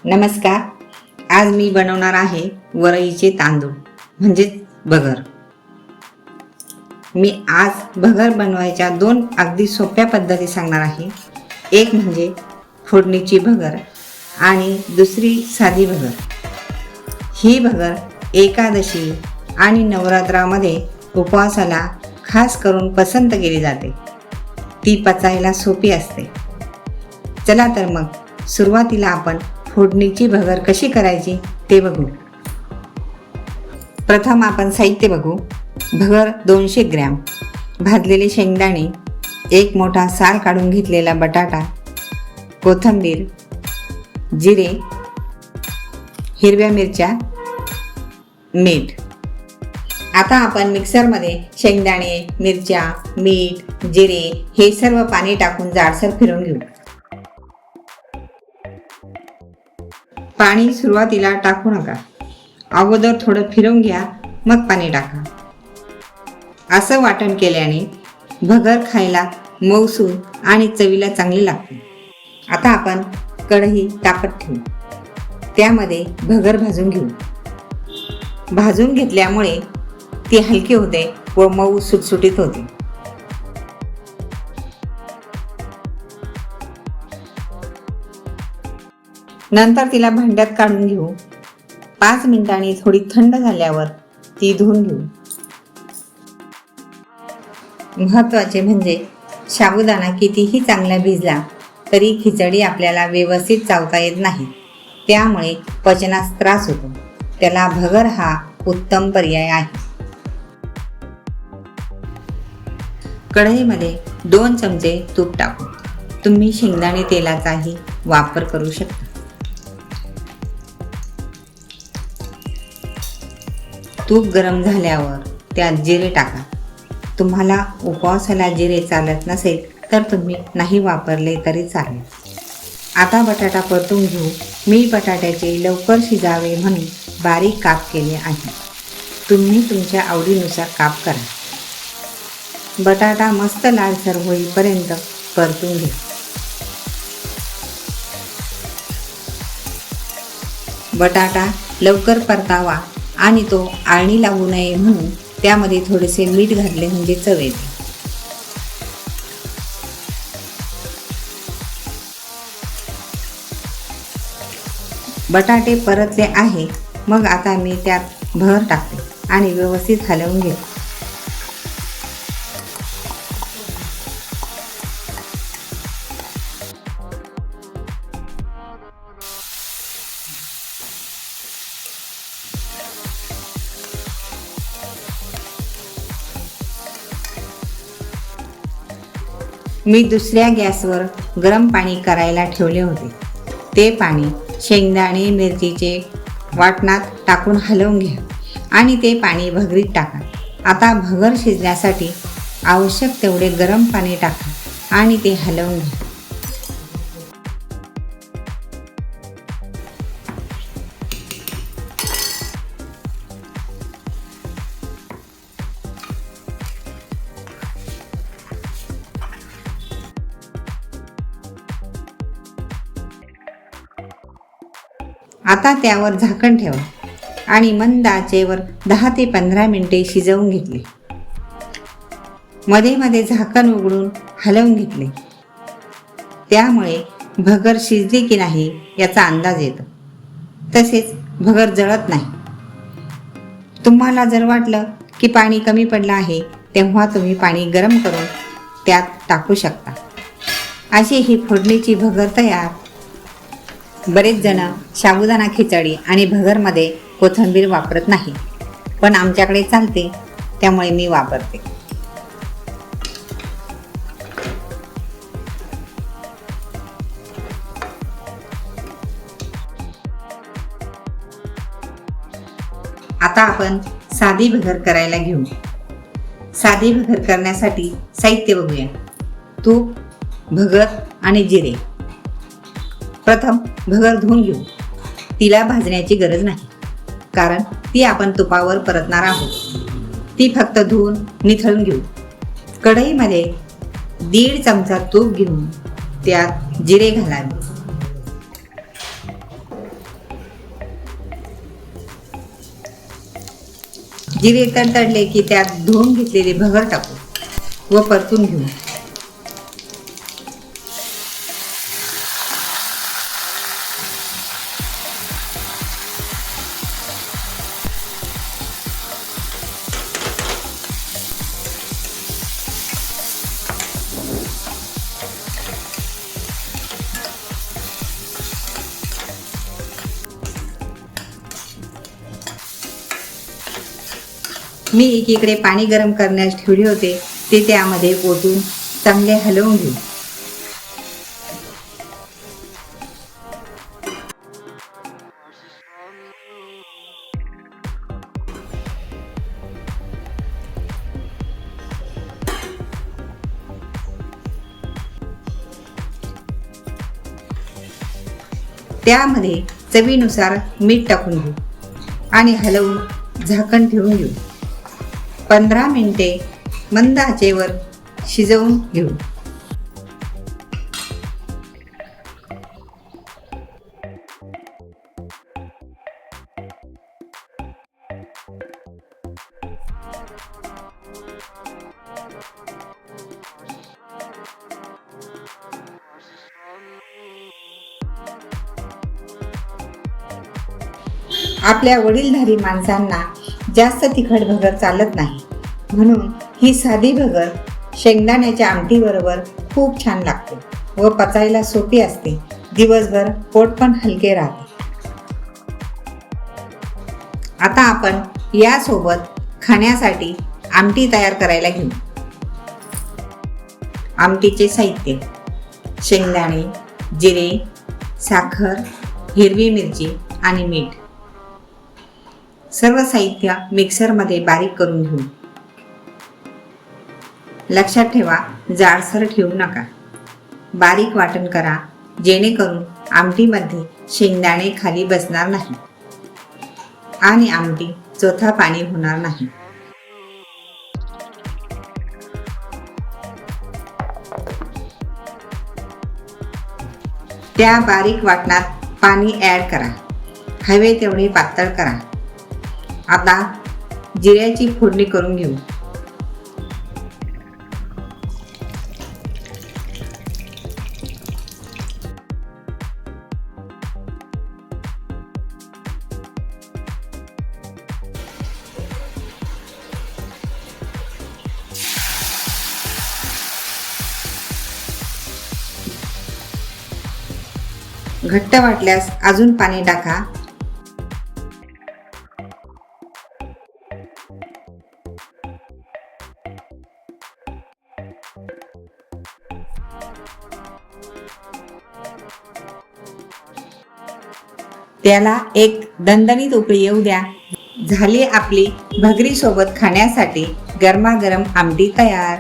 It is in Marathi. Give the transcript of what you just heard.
नमस्कार. आज मी बनवणार आहे वरईचे तांदूळ म्हणजेच भगर. मी आज भगर बनवायच्या 2 अगदी सोप्या पद्धती सांगणार आहे. एक म्हणजे फोडणीची भगर आणि दुसरी साधी भगर. ही भगर एकादशी आणि नवरात्रामध्ये उपवासाला खास करून पसंत केली जाते. ती पचायला सोपी असते. चला तर मग सुरुवातीला आपण फोडणीची भगर कशी करायची ते बघू. प्रथम आपण साहित्य बघू. भगर 200 ग्रॅम, भाजलेले शेंगदाणे, 1 मोठा साल काढून घेतलेला बटाटा, कोथिंबीर, जिरे, हिरव्या मिरच्या, मीठ. आता आपण मिक्सरमध्ये शेंगदाणे, मिरच्या, मीठ, जिरे हे सर्व पाणी टाकून जाडसर फिरवून घेऊ. पाणी सुरुवातीला टाकू नका. अगोदर थोडं फिरवून घ्या, मग पाणी टाका. असं वाटण केल्याने भगर खायला मऊसूद आणि चवीला चांगली लागते. आता आपण कढई तापत ठेवू. त्यामध्ये भगर भाजून घेऊ. भाजून घेतल्यामुळे ती हलकी होते व मऊ सुटसुटीत होते. नंतर तिला भांड्यात काढून घेऊ. 5 मिनिटांनी थोडी थंड झाल्यावर ती धुवून घेऊ. महत्त्वाचे म्हणजे साबुदाणा कितीही चांगला भिजला तरी खिचडी आपल्याला व्यवस्थित चावता येत नाही. त्यामुळे पचनास त्रास होतो. त्याला भगर हा उत्तम पर्याय आहे. कढईमध्ये 2 चमचे तूप टाकू. तुम्ही शेंगदाणे तेलाचाही वापर करू शकता. तूप गरम झाल्यावर त्यात जिरे टाका. तुम्हाला उपवासाला जिरे चालत नसेल तर तुम्ही नाही वापरले तरी चालेल. आता बटाटा परतून घेऊ. मी बटाट्याचे लवकर शिजावे म्हणून बारीक काप केले आहे. तुम्ही तुमच्या आवडीनुसार काप करा. बटाटा मस्त लालसर होईपर्यंत परतून घ्या. बटाटा लवकर परतावा आणि तो आळणी लागू नये म्हणून त्यामध्ये थोडेसे मीठ घातले म्हणजे चव येते. बटाटे परतले आहे. मग आता मी त्यात भगर टाकते आणि व्यवस्थित हलवून घेते. मी दुसऱ्या गॅसवर गरम पाणी करायला ठेवले होते. ते पाणी शेंगदाणे मिरचीचे वाटणात टाकून हलवून घ्या आणि ते पाणी भगरीत टाका. आता भगर शिजण्यासाठी आवश्यक तेवढे गरम पाणी टाका आणि ते हलवून घ्या. आता त्यावर झाकण ठेवा आणि मंद आचेवर 10 ते 15 मिनिटे शिजवून घेतले. मध्ये मध्ये झाकण उघडून हलवून घेतले. त्यामुळे भगर शिजली की नाही याचा अंदाज येतो. तसेच भगर जळत नाही. तुम्हाला जर वाटलं की पाणी कमी पडलं आहे तेव्हा तुम्ही पाणी गरम करून त्यात टाकू शकता. अशी ही फोडणीची भगर तयार. बरेच जण साबुदाणा खिचडी आणि भगरमध्ये कोथिंबीर वापरत नाही, पण आमच्याकडे चालते त्यामुळे मी वापरते. आता आपण साधी भगर करायला घेऊ. साधी भगर करण्यासाठी साहित्य बघूया. तूप, भगर आणि जिरे. प्रथम भगर धुवून घेऊ. तिला भाजण्याची गरज नाही कारण ती आपण तुपावर परतणार आहोत. ती फक्त धुवून निथळून घेऊ. कढईमध्ये 1.5 चमचा तूप घेऊन त्यात जिरे घालावे. जिरे तडतडले की त्यात धुवून घेतलेले भगर टाकू व परतून घेऊ. मी एकीकडे पाणी गरम करण्यास ठेवले होते ते त्यामध्ये ओतून चांगले हलवून घेऊ. त्यामध्ये चवीनुसार मीठ टाकून घेऊ आणि हलवून झाकण ठेवून घेऊ. 15 मिनिटे मंद आचेवर शिजवून घेऊ. आपल्या वडीलधारी माणसांना जास्त तिखट भगर चालत नाही, म्हणून ही साधी भगर शेंगदाण्याच्या आमटीबरोबर खूप छान लागते व पचायला सोपी असते. दिवसभर पोट पण हलके राहते. आता आपण यासोबत खाण्यासाठी आमटी तयार करायला घेऊ. आमटीचे साहित्य: शेंगदाणे, जिरे, साखर, हिरवी मिरची आणि मीठ. सर्व साहित्य मिक्सरमध्ये बारीक करून घेऊ. लक्षात ठेवा, जाडसर ठेवू नका. बारीक वाटण करा, जेणेकरून आमटीमध्ये शेंगदाणे खाली बसणार नाही आणि आमटी चोथा पाणी होणार नाही. त्या बारीक वाटणात पाणी ॲड करा. हवे तेवढे पातळ करा. आता जिऱ्याची फोडणी करून घेऊ. घट्ट वाटल्यास अजून पाणी टाका. त्याला एक दणदणीत उकळी येऊ द्या. झाली आपली भगरी सोबत खाण्यासाठी गरमागरम आमटी तयार.